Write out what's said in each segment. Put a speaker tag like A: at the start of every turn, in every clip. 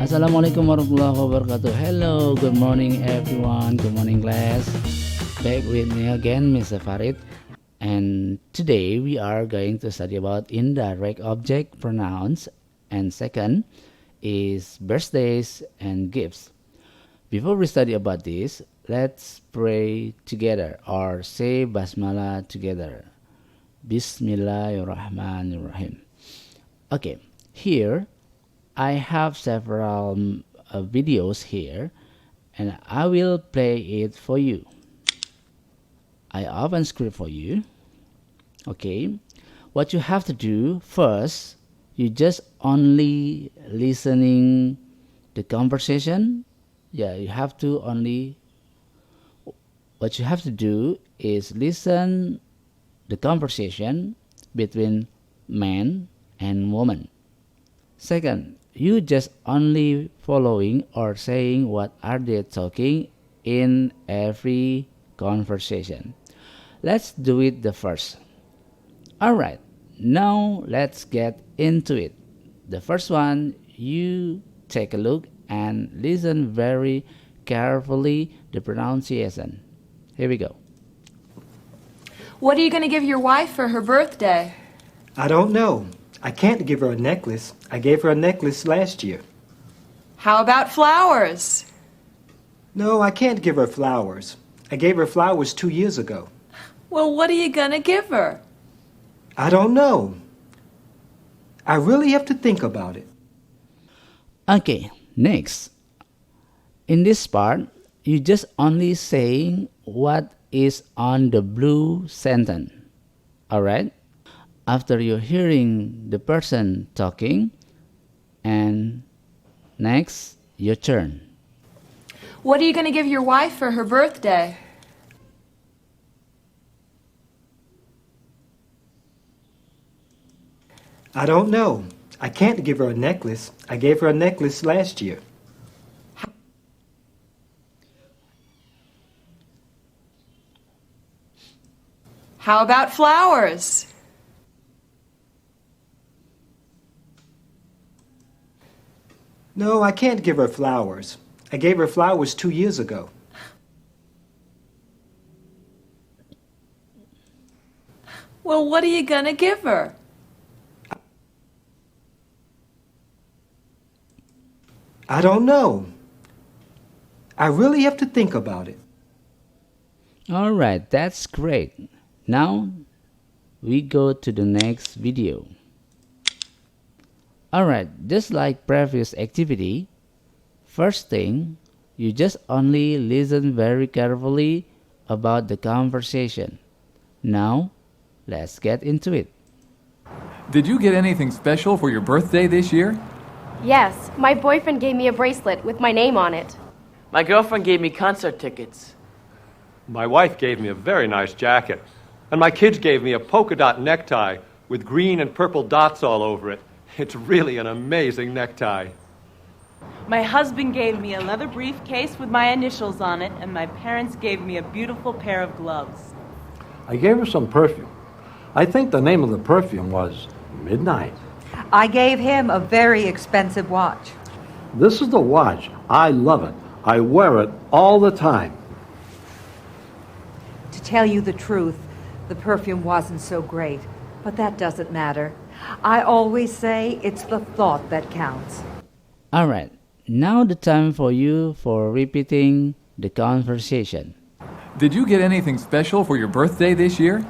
A: Assalamualaikum warahmatullahi wabarakatuh. Hello, good morning everyone. Good morning class. Back with me again, Mr. Farid. And today we are going to study about indirect object pronouns. And second is birthdays and gifts. Before we study about this, let's pray together or say basmalah together. Bismillahirrahmanirrahim. Okay, here I have several videos here and I will play it for you. I open script for you. Okay, what you have to do first, you just only listening the conversation. Yeah, you have to only, what you have to do is listen the conversation between man and woman. Second, you just only following or saying what are they talking in every conversation. Let's do it the first. Alright, now let's get into it. The first one, you take a look and listen very carefully the pronunciation. Here we go.
B: What are you going to give your wife for her birthday?
C: I don't know. I can't give her a necklace. I gave her a necklace last year.
B: How about flowers?
C: No, I can't give her flowers. I gave her flowers 2 years ago.
B: Well, what are you going to give her?
C: I don't know. I really have to think about it.
A: Okay, next. In this part, you just only saying what is on the blue sentence. Alright? After you're hearing the person talking, and next, your turn.
B: What are you going to give your wife for her birthday?
C: I don't know. I can't give her a necklace. I gave her a necklace last year.
B: How about flowers?
C: No, I can't give her flowers. I gave her flowers 2 years ago.
B: Well, what are you going to give her?
C: I don't know. I really have to think about it.
A: Alright, that's great. Now, we go to the next video. Alright, just like previous activity, first thing, you just only listen very carefully about the conversation. Now, let's get into it.
D: Did you get anything special for your birthday this year?
E: Yes, my boyfriend gave me a bracelet with my name on it.
F: My girlfriend gave me concert tickets.
G: My wife gave me a very nice jacket. And my kids gave me a polka dot necktie with green and purple dots all over it. It's really an amazing necktie.
H: My husband gave me a leather briefcase with my initials on it, and my parents gave me a beautiful pair of gloves.
I: I gave her some perfume. I think the name of the perfume was Midnight.
J: I gave him a very expensive watch.
I: This is the watch. I love it. I wear it all the time.
J: To tell you the truth, the perfume wasn't so great, but that doesn't matter. I always say it's the thought that counts.
A: Alright, now the time for you for repeating the conversation.
D: Did you get anything special for your birthday this year?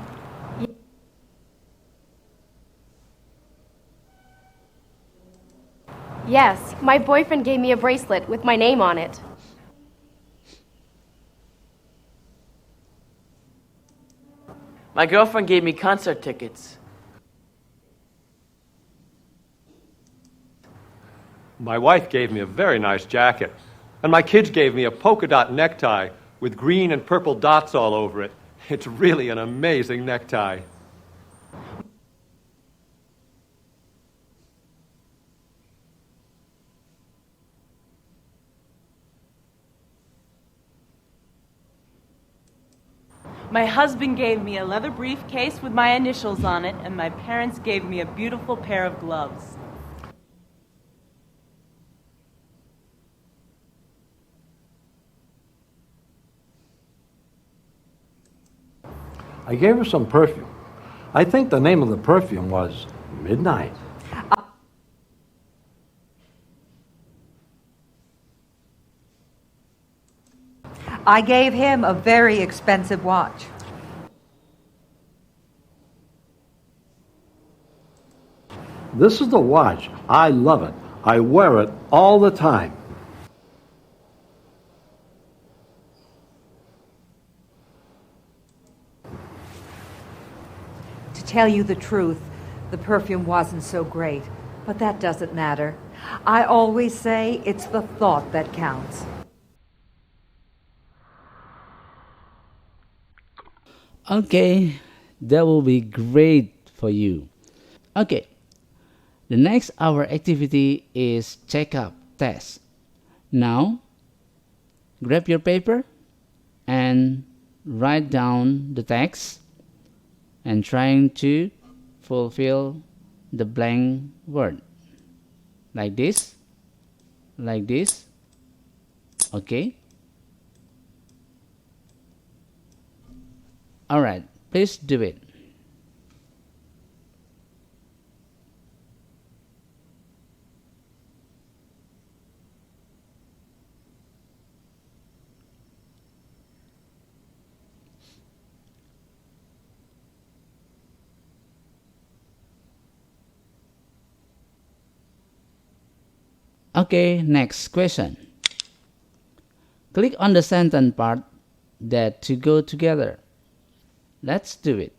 E: Yes, my boyfriend gave me a bracelet with my name on it.
F: My girlfriend gave me concert tickets.
G: My wife gave me a very nice jacket. And my kids gave me a polka dot necktie with green and purple dots all over it. It's really an amazing necktie.
H: My husband gave me a leather briefcase with my initials on it, and my parents gave me a beautiful pair of gloves.
I: I gave her some perfume. I think the name of the perfume was Midnight.
J: I gave him a very expensive watch.
I: This is the watch. I love it. I wear it all the time.
J: To tell you the truth, the perfume wasn't so great, but that doesn't matter. I always say it's the thought that counts.
A: Okay, that will be great for you. Okay, the next our activity is check-up test. Now, grab your paper and write down the text and trying to fulfill the blank word. Like this. Okay. Alright, please do it. Okay, next question. Click on the sentence part that to go together. Let's do it.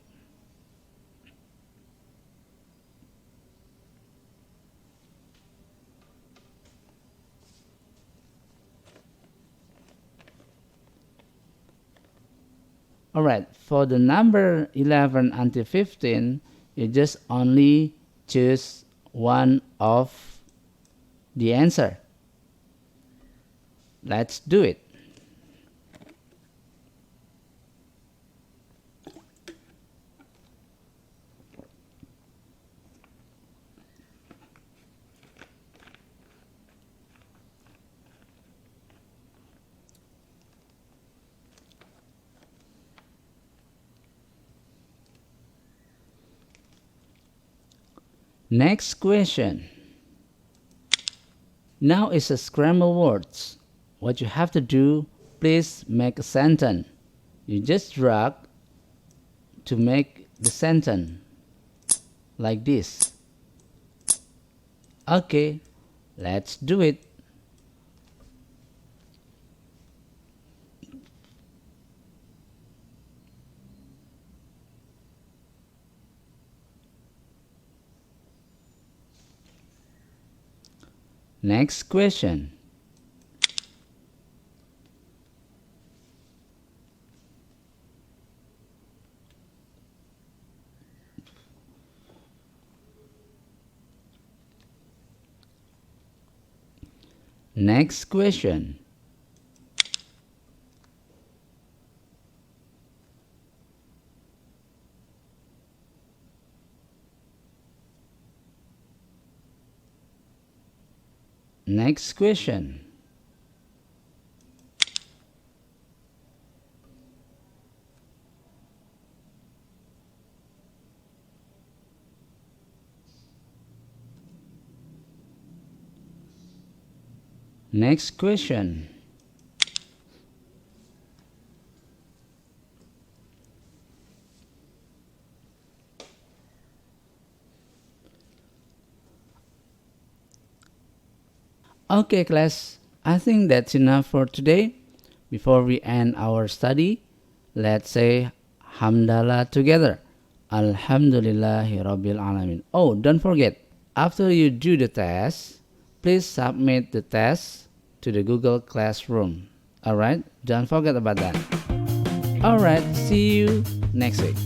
A: Alright, for the number 11 until 15, you just only choose one of the answer. Let's do it. Next question. Now is a scramble words. What you have to do, please make a sentence. You just drag to make the sentence like this. Okay, let's do it. Next question. Next question. Next question. Next question. Okay, class, I think that's enough for today. Before we end our study, let's say Hamdalah together. Alhamdulillahi Rabbil Alamin. Oh, don't forget, after you do the test, please submit the test to the Google Classroom. Alright, don't forget about that. Alright, see you next week.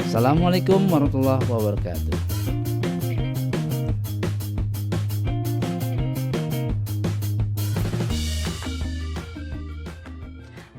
A: Assalamualaikum warahmatullahi wabarakatuh.